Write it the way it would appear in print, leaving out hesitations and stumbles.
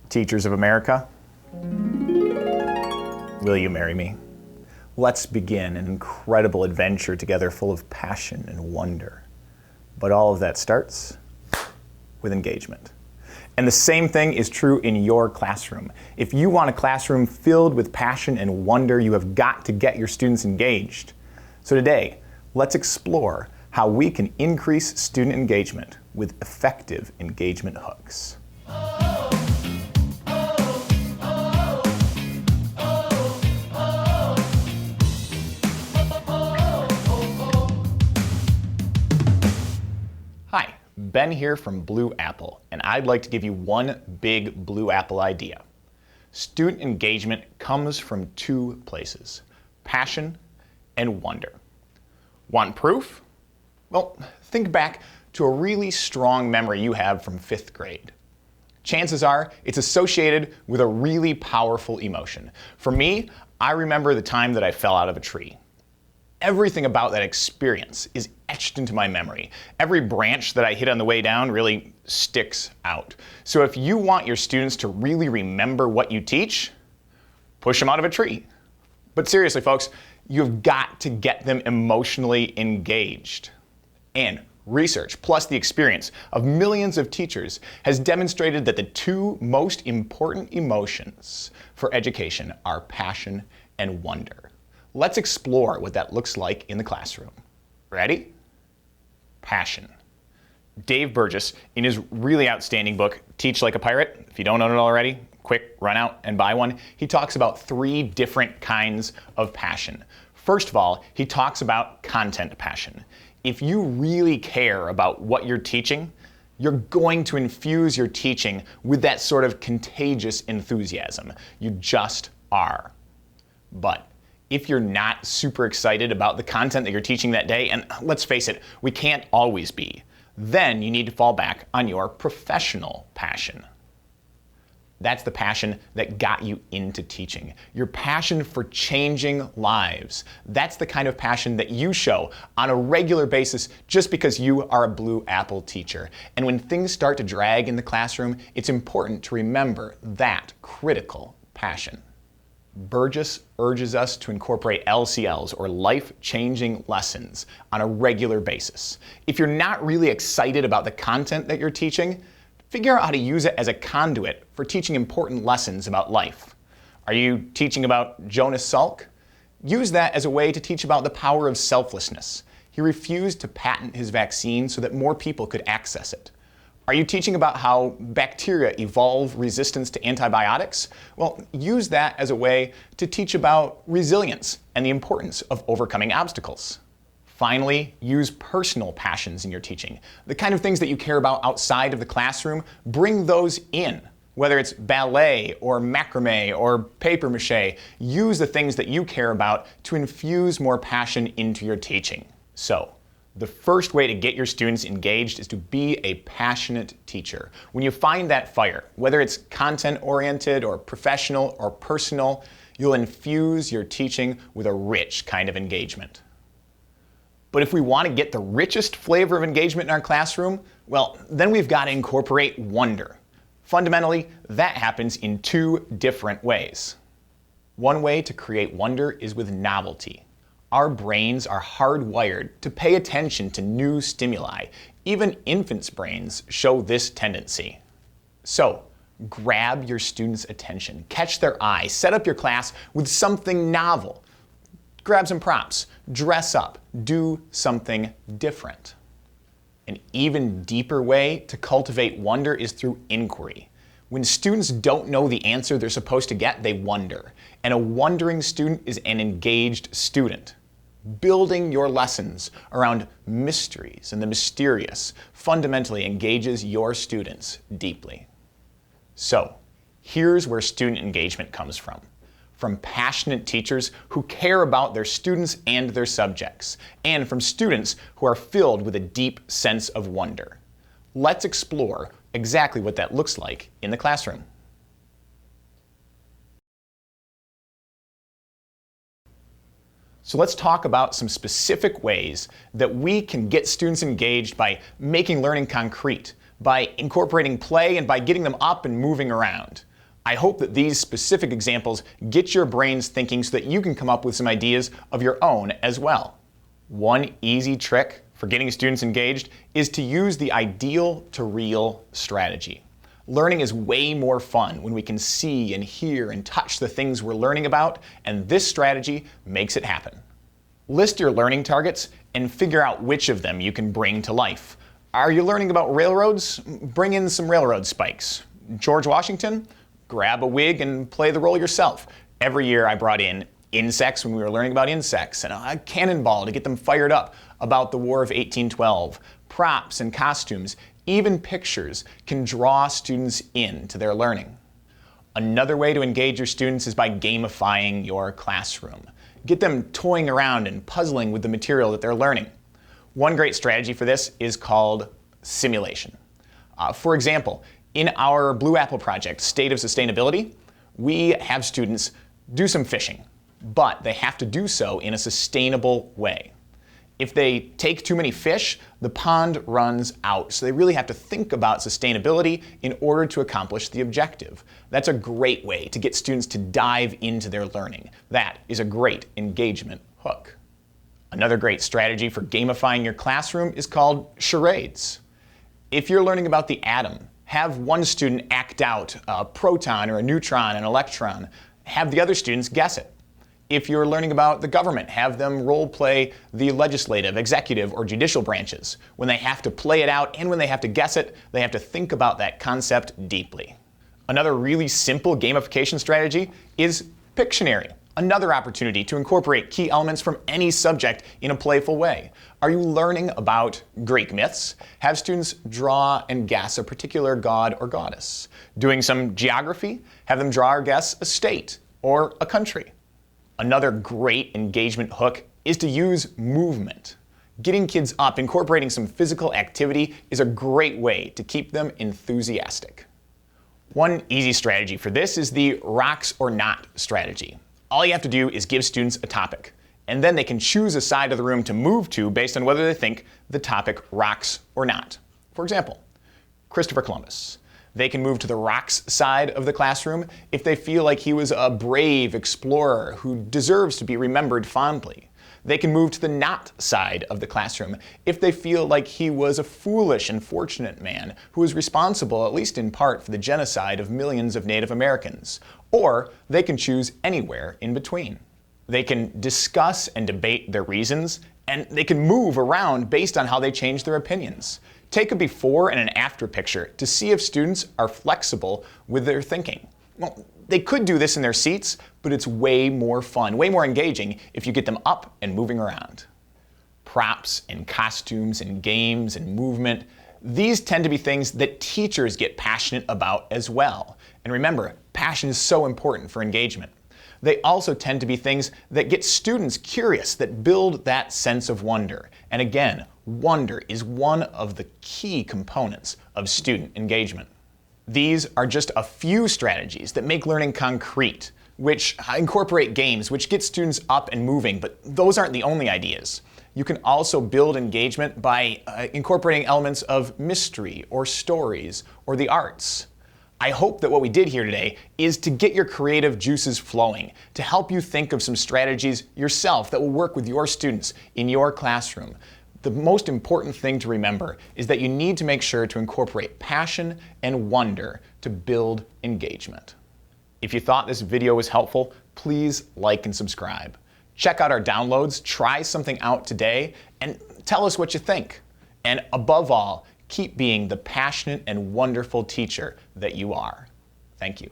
Teachers of America, will you marry me? Let's begin an incredible adventure together full of passion and wonder. But all of that starts with engagement. And the same thing is true in your classroom. If you want a classroom filled with passion and wonder, you have got to get your students engaged. So today, let's explore how we can increase student engagement with effective engagement hooks. Hi, Ben here from Blue Apple, and I'd like to give you one big Blue Apple idea. Student engagement comes from two places: passion and wonder. Want proof? Well, think back to a really strong memory you have from 5th grade. Chances are it's associated with a really powerful emotion. For me, I remember the time that I fell out of a tree. Everything about that experience is etched into my memory. Every branch that I hit on the way down really sticks out. So if you want your students to really remember what you teach, push them out of a tree. But seriously, folks, you've got to get them emotionally engaged. And research, plus the experience of millions of teachers, has demonstrated that the two most important emotions for education are passion and wonder. Let's explore what that looks like in the classroom. Ready? Passion. Dave Burgess, in his really outstanding book, Teach Like a Pirate, if you don't own it already, quick, run out and buy one. He talks about 3 different kinds of passion. First of all, he talks about content passion. If you really care about what you're teaching, you're going to infuse your teaching with that sort of contagious enthusiasm. You just are. But if you're not super excited about the content that you're teaching that day, and let's face it, we can't always be, then you need to fall back on your professional passion. That's the passion that got you into teaching. Your passion for changing lives. That's the kind of passion that you show on a regular basis just because you are a Blue Apple teacher. And when things start to drag in the classroom, it's important to remember that critical passion. Burgess urges us to incorporate LCLs, or life-changing lessons, on a regular basis. If you're not really excited about the content that you're teaching, figure out how to use it as a conduit for teaching important lessons about life. Are you teaching about Jonas Salk? Use that as a way to teach about the power of selflessness. He refused to patent his vaccine so that more people could access it. Are you teaching about how bacteria evolve resistance to antibiotics? Well, use that as a way to teach about resilience and the importance of overcoming obstacles. Finally, use personal passions in your teaching. The kind of things that you care about outside of the classroom, bring those in. Whether it's ballet or macrame or paper mache, use the things that you care about to infuse more passion into your teaching. So, the first way to get your students engaged is to be a passionate teacher. When you find that fire, whether it's content-oriented or professional or personal, you'll infuse your teaching with a rich kind of engagement. But if we want to get the richest flavor of engagement in our classroom, well, then we've got to incorporate wonder. Fundamentally, that happens in 2 different ways. One way to create wonder is with novelty. Our brains are hardwired to pay attention to new stimuli. Even infants' brains show this tendency. So, grab your students' attention, catch their eye, set up your class with something novel. Grab some props, dress up, do something different. An even deeper way to cultivate wonder is through inquiry. When students don't know the answer they're supposed to get, they wonder. And a wondering student is an engaged student. Building your lessons around mysteries and the mysterious fundamentally engages your students deeply. So, here's where student engagement comes from passionate teachers who care about their students and their subjects, and from students who are filled with a deep sense of wonder. Let's explore exactly what that looks like in the classroom. So let's talk about some specific ways that we can get students engaged by making learning concrete, by incorporating play, and by getting them up and moving around. I hope that these specific examples get your brains thinking so that you can come up with some ideas of your own as well. One easy trick for getting students engaged is to use the ideal to real strategy. Learning is way more fun when we can see and hear and touch the things we're learning about, and this strategy makes it happen. List your learning targets and figure out which of them you can bring to life. Are you learning about railroads? Bring in some railroad spikes. George Washington? Grab a wig and play the role yourself. Every year I brought in insects when we were learning about insects, and a cannonball to get them fired up about the War of 1812. Props and costumes, even pictures, can draw students into their learning. Another way to engage your students is by gamifying your classroom. Get them toying around and puzzling with the material that they're learning. One great strategy for this is called simulation. For example, in our Blue Apple project, State of Sustainability, we have students do some fishing, but they have to do so in a sustainable way. If they take too many fish, the pond runs out. So they really have to think about sustainability in order to accomplish the objective. That's a great way to get students to dive into their learning. That is a great engagement hook. Another great strategy for gamifying your classroom is called charades. If you're learning about the atom, have one student act out a proton or a neutron, an electron. Have the other students guess it. If you're learning about the government, have them role play the legislative, executive, or judicial branches. When they have to play it out and when they have to guess it, they have to think about that concept deeply. Another really simple gamification strategy is Pictionary. Another opportunity to incorporate key elements from any subject in a playful way. Are you learning about Greek myths? Have students draw and guess a particular god or goddess. Doing some geography? Have them draw or guess a state or a country. Another great engagement hook is to use movement. Getting kids up, incorporating some physical activity is a great way to keep them enthusiastic. One easy strategy for this is the rocks or not strategy. All you have to do is give students a topic, and then they can choose a side of the room to move to based on whether they think the topic rocks or not. For example, Christopher Columbus. They can move to the rocks side of the classroom if they feel like he was a brave explorer who deserves to be remembered fondly. They can move to the not side of the classroom if they feel like he was a foolish and fortunate man who was responsible, at least in part, for the genocide of millions of Native Americans. Or they can choose anywhere in between. They can discuss and debate their reasons, and they can move around based on how they change their opinions. Take a before and an after picture to see if students are flexible with their thinking. Well, they could do this in their seats, but it's way more fun, way more engaging if you get them up and moving around. Props and costumes and games and movement, these tend to be things that teachers get passionate about as well. And remember, passion is so important for engagement. They also tend to be things that get students curious, that build that sense of wonder. And again, wonder is one of the key components of student engagement. These are just a few strategies that make learning concrete, which incorporate games, which get students up and moving, but those aren't the only ideas. You can also build engagement by incorporating elements of mystery or stories or the arts. I hope that what we did here today is to get your creative juices flowing, to help you think of some strategies yourself that will work with your students in your classroom. The most important thing to remember is that you need to make sure to incorporate passion and wonder to build engagement. If you thought this video was helpful, please like and subscribe. Check out our downloads, try something out today, and tell us what you think. And above all, keep being the passionate and wonderful teacher that you are. Thank you.